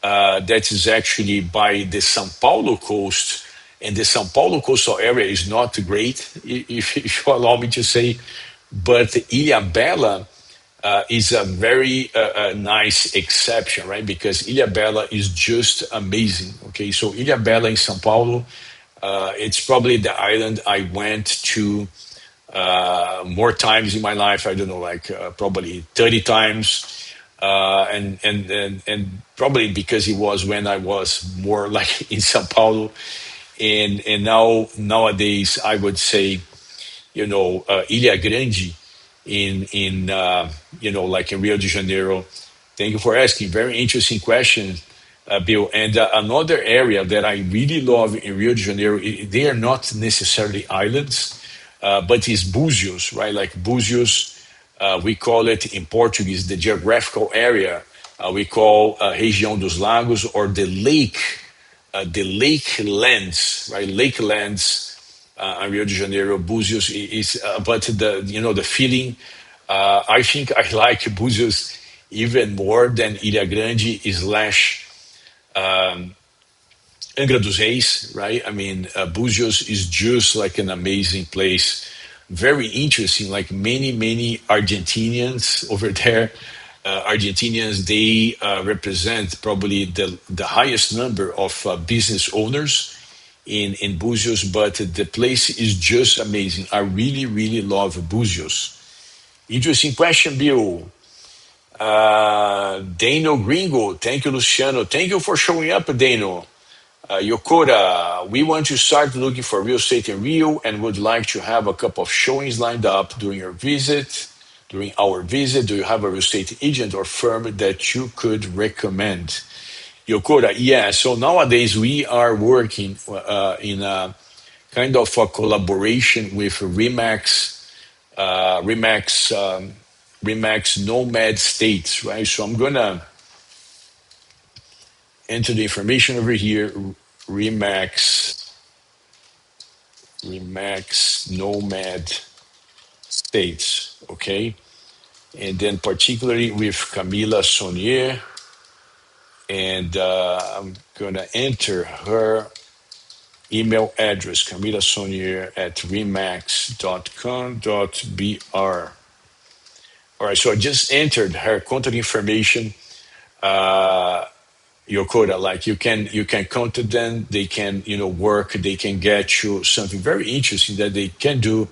that is actually by the Sao Paulo coast, and the Sao Paulo coastal area is not great, if you allow me to say, but Ilha Bela is a very nice exception, right? Because Ilha Bela is just amazing. Okay, so Ilha Bela in Sao Paulo, it's probably the island I went to more times in my life. I don't know, like probably 30 times, and probably because it was when I was more like in Sao Paulo, and nowadays I would say Ilha Grande in like in Rio de Janeiro. Thank you for asking. Very interesting question, Bill. And another area that I really love in Rio de Janeiro, they are not necessarily islands, but it's Búzios, right? Like Búzios, we call it in Portuguese the geographical area. We call Região dos Lagos, or the lake lands, right? Lake lands in Rio de Janeiro. Búzios is, but the feeling. I think I like Búzios even more than Ilha Grande slash Angra dos Reis, right? I mean, Búzios is just like an amazing place. Very interesting, like many Argentinians over there. Argentinians, they represent probably the highest number of business owners in Búzios, but the place is just amazing. I really love Búzios. Interesting question, Bill. Dano Gringo, thank you, Luciano. Thank you for showing up, Dano. Yokora, we want to start looking for real estate in Rio and would like to have a couple of showings lined up during your visit. During our visit, do you have a real estate agent or firm that you could recommend? Yokora, yeah. So nowadays we are working in a kind of a collaboration with Remax Nomad States, right? So I'm gonna enter the information over here. Remax Nomad States, okay? And then particularly with Camila Sonier, and I'm gonna enter her email address, Camila Sonier at remax.com.br. All right, so I just entered her contact information. Yokota, like you can contact them. They can work. They can get you something very interesting that they can do.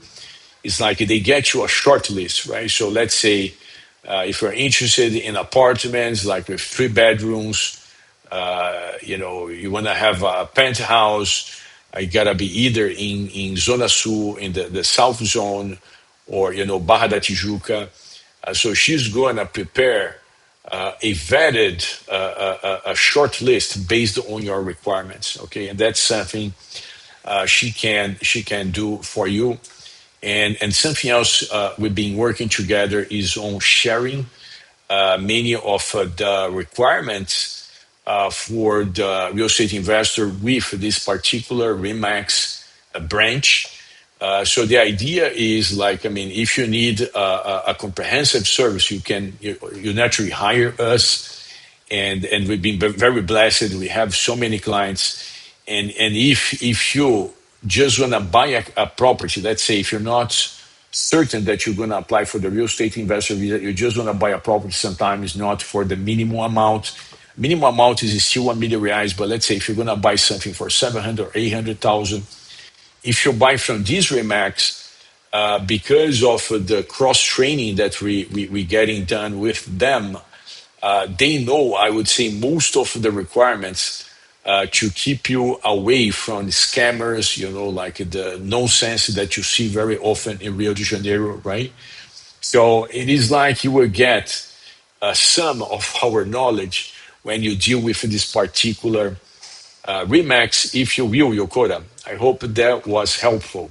It's like they get you a short list, right? So let's say if you're interested in apartments, like with 3 bedrooms, you want to have a penthouse. You gotta be either in Zona Sul, in the South Zone, or Barra da Tijuca. So she's going to prepare a vetted a short list based on your requirements. Okay, and that's something she can do for you. And something else we've been working together is on sharing many of the requirements for the real estate investor with this particular Remax branch. So the idea is like, I mean, if you need a comprehensive service, you naturally hire us, and we've been very blessed. We have so many clients, and if you just want to buy a property, let's say if you're not certain that you're going to apply for the real estate investor visa, you just want to buy a property, sometimes not for the minimum amount. Minimum amount is still 1 million reais, but let's say if you're going to buy something for 700 or 800,000, if you buy from this Remax, because of the cross training that we getting done with them, they know, I would say, most of the requirements to keep you away from scammers, like the nonsense that you see very often in Rio de Janeiro, right? So it is like you will get some of our knowledge when you deal with this particular Remax, if you will, Yokora. I hope that was helpful.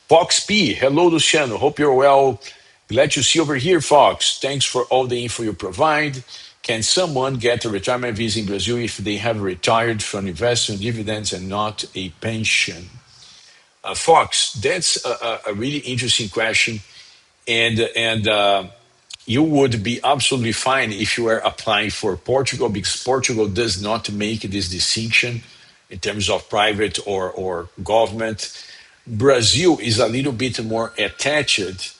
Fox P, hello, Luciano. Hope you're well. Glad to see you over here, Fox. Thanks for all the info you provide. Can someone get a retirement visa in Brazil if they have retired from investment dividends and not a pension? Fox, that's a really interesting question, and you would be absolutely fine if you were applying for Portugal, because Portugal does not make this distinction in terms of private or government. Brazil is a little bit more attached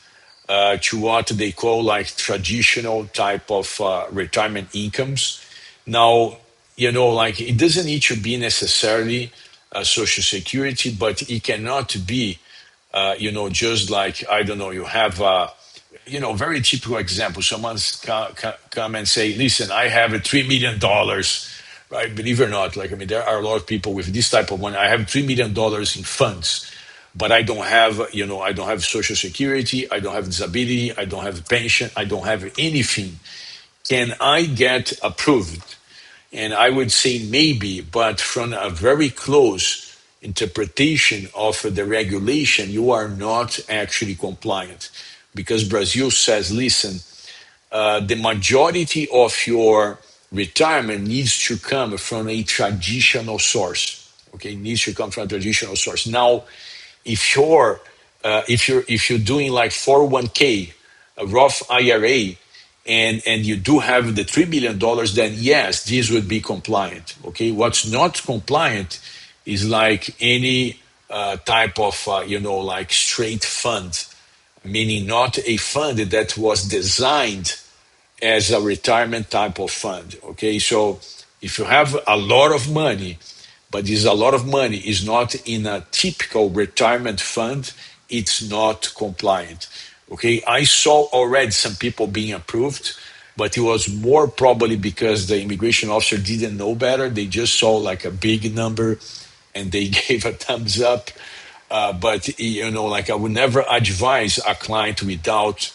to what they call like traditional type of retirement incomes. Now, like it doesn't need to be necessarily Social Security, but it cannot be, just like, I don't know, you have, very typical example. Someone's come and say, listen, I have a $3 million, right? Believe it or not, like, I mean, there are a lot of people with this type of money. I have $3 million in funds, but I don't have, I don't have Social Security, I don't have disability, I don't have pension, I don't have anything. Can I get approved? And I would say maybe, but from a very close interpretation of the regulation, you are not actually compliant, because Brazil says, listen, the majority of your retirement needs to come from a traditional source. Okay, it needs to come from a traditional source. Now, if you're doing like 401k, a Roth IRA, and you do have the $3 million, then yes, this would be compliant. Okay, what's not compliant is like any type of like straight fund, meaning not a fund that was designed as a retirement type of fund. Okay, so if you have a lot of money, but this a lot of money is not in a typical retirement fund, it's not compliant. Okay, I saw already some people being approved, but it was more probably because the immigration officer didn't know better. They just saw like a big number and they gave a thumbs up. But like I would never advise a client without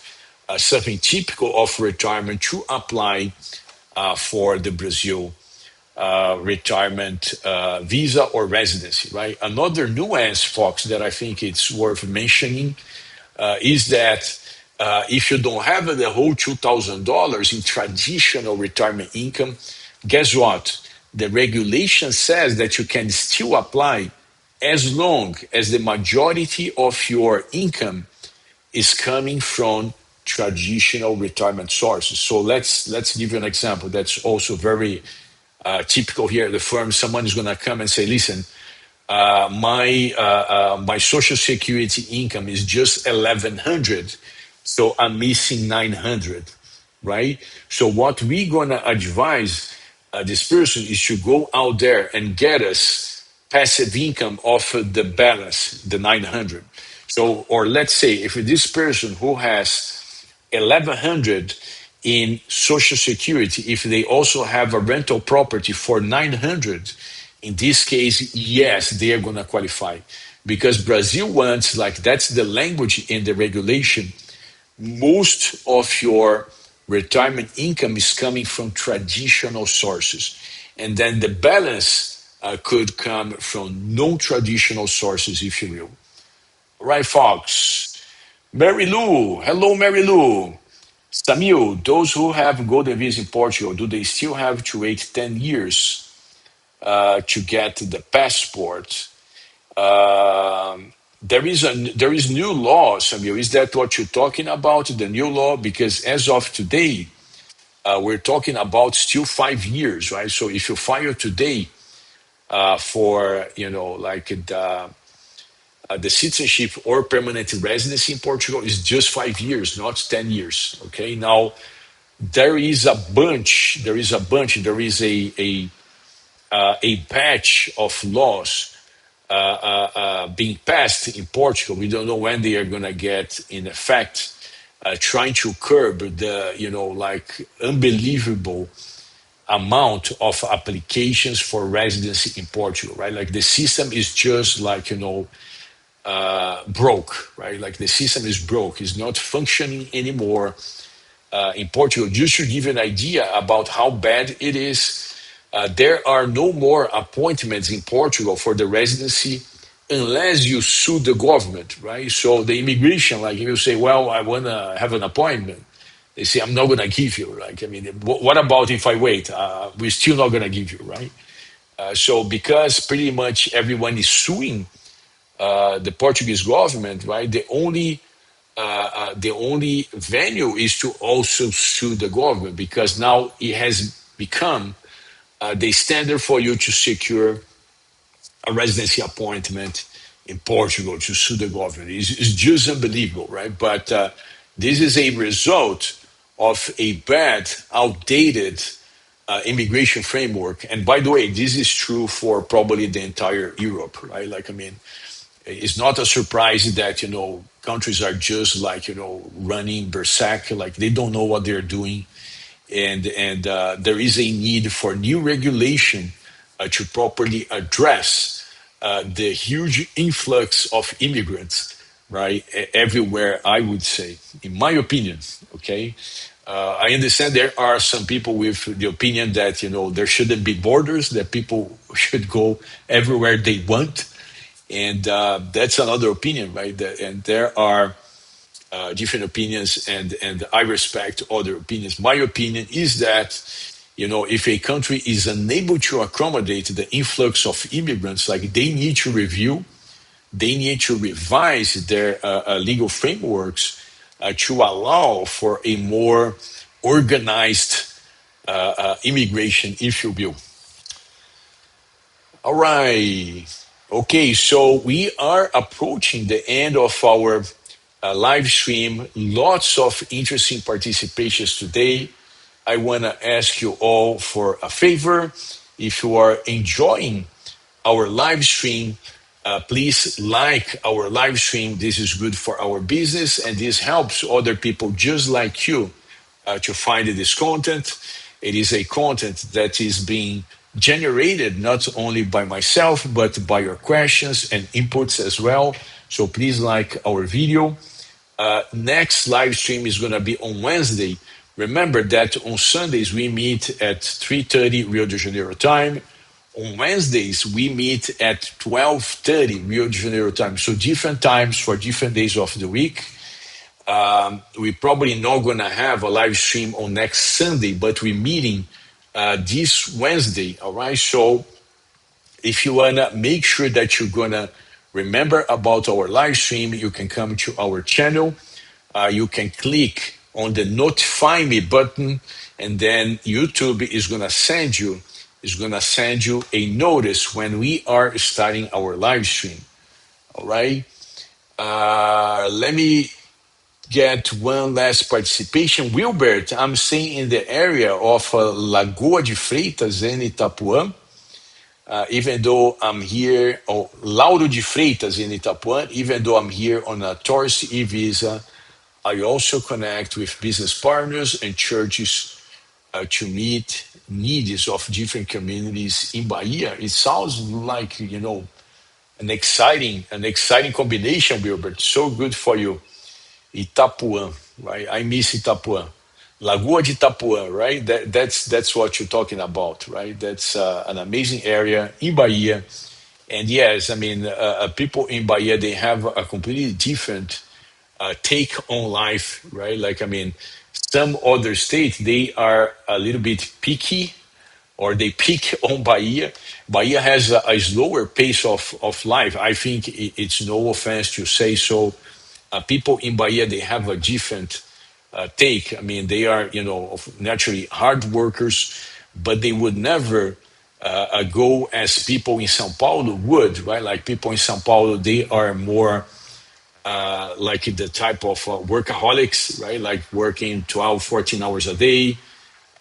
something typical of retirement to apply for the Brazil retirement visa or residency, right? Another nuance, Fox, that I think it's worth mentioning is that if you don't have the whole $2,000 in traditional retirement income, guess what? The regulation says that you can still apply as long as the majority of your income is coming from traditional retirement sources. So let's give you an example that's also very typical here at the firm. Someone is going to come and say, listen, my Social Security income is just 1,100, so I'm missing 900, right? So what we're going to advise this person is to go out there and get us passive income of the balance, the 900. So, or let's say if this person who has 1,100 in Social Security, if they also have a rental property for 900, in this case, yes, they are going to qualify. because Brazil wants, like, that's the language in the regulation. Most of your retirement income is coming from traditional sources. And then the balance could come from non-traditional sources, if you will. Right, Fox? Mary Lou. Hello, Mary Lou. Samuel, those who have golden visa in Portugal, do they still have to wait 10 years to get the passport? There is new law, Samuel. Is that what you're talking about? The new law? Because as of today, we're talking about still 5 years, right? So if you file today for like the citizenship or permanent residency in Portugal, is just 5 years, not 10 years. Okay. Now there is a bunch. There is a batch of laws being passed in Portugal. We don't know when they are going to get in effect, trying to curb the, like unbelievable amount of applications for residency in Portugal, right? Like the system is just like, broke, right? Like the system is broke. It's not functioning anymore in Portugal. Just to give you an idea about how bad it is, there are no more appointments in Portugal for the residency unless you sue the government, right? So the immigration, like if you say, well, I want to have an appointment, they say, I'm not going to give you. Like, I mean, what about if I wait? We're still not going to give you, right? So because pretty much everyone is suing the Portuguese government, right? The only venue is to also sue the government, because now it has become the standard for you to secure a residency appointment in Portugal, to sue the government. It's just unbelievable, right? But this is a result of a bad, outdated immigration framework. And by the way, this is true for probably the entire Europe, right? Like, I mean, it's not a surprise that, countries are just like, running berserk, like they don't know what they're doing. And there is a need for new regulation to properly address the huge influx of immigrants, right? Everywhere, I would say, in my opinion. Okay, I understand there are some people with the opinion that there shouldn't be borders, that people should go everywhere they want, and that's another opinion, right? And there are different opinions, and I respect other opinions. My opinion is that, if a country is unable to accommodate the influx of immigrants, like they need to review, they need to revise their legal frameworks to allow for a more organized immigration, if you will. All right. Okay, so we are approaching the end of our live stream. Lots of interesting participations today. I want to ask you all for a favor. If you are enjoying our live stream, please like our live stream. This is good for our business, and this helps other people just like you to find this content. It is a content that is being generated not only by myself, but by your questions and inputs as well. So please like our video. Next live stream is going to be on Wednesday. Remember that on Sundays we meet at 3:30 Rio de Janeiro time. On Wednesdays we meet at 12:30 Rio de Janeiro time. So different times for different days of the week. We're probably not going to have a live stream on next Sunday, but we're meeting this Wednesday. All right. So if you want to make sure that you're going to remember about our live stream, you can come to our channel. You can click on the notify me button, and then YouTube is going to send you a notice when we are starting our live stream. All right. Let me get one last participation. Wilbert, I'm staying in the area of Lagoa de Freitas in Itapuã. Even though I'm here, or Lauro de Freitas in Itapuã, even though I'm here on a tourist e-visa, I also connect with business partners and churches to meet needs of different communities in Bahia. It sounds like, an exciting combination, Wilbert. So good for you. Itapuã, right? I miss Itapuã. Lagoa de Itapuã, right? That's what you're talking about, right? That's an amazing area in Bahia. And yes, I mean, people in Bahia, they have a completely different take on life, right? Like, I mean, some other states, they are a little bit picky, or they pick on Bahia. Bahia has a slower pace of life. I think it's no offense to say so. People in Bahia, they have a different take. I mean, they are, naturally hard workers, but they would never go as people in São Paulo would, right? Like people in São Paulo, they are more like the type of workaholics, right? Like working 12, 14 hours a day,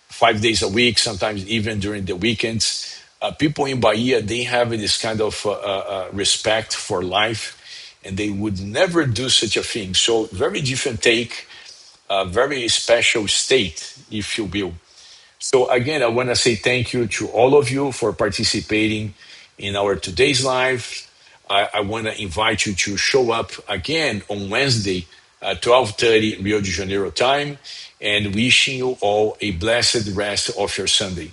5 days a week, sometimes even during the weekends. People in Bahia, they have this kind of respect for life, and they would never do such a thing. So, very different take, a very special state, if you will. So again, I want to say thank you to all of you for participating in our today's live. I want to invite you to show up again on Wednesday at 12:30 Rio de Janeiro time, and wishing you all a blessed rest of your Sunday.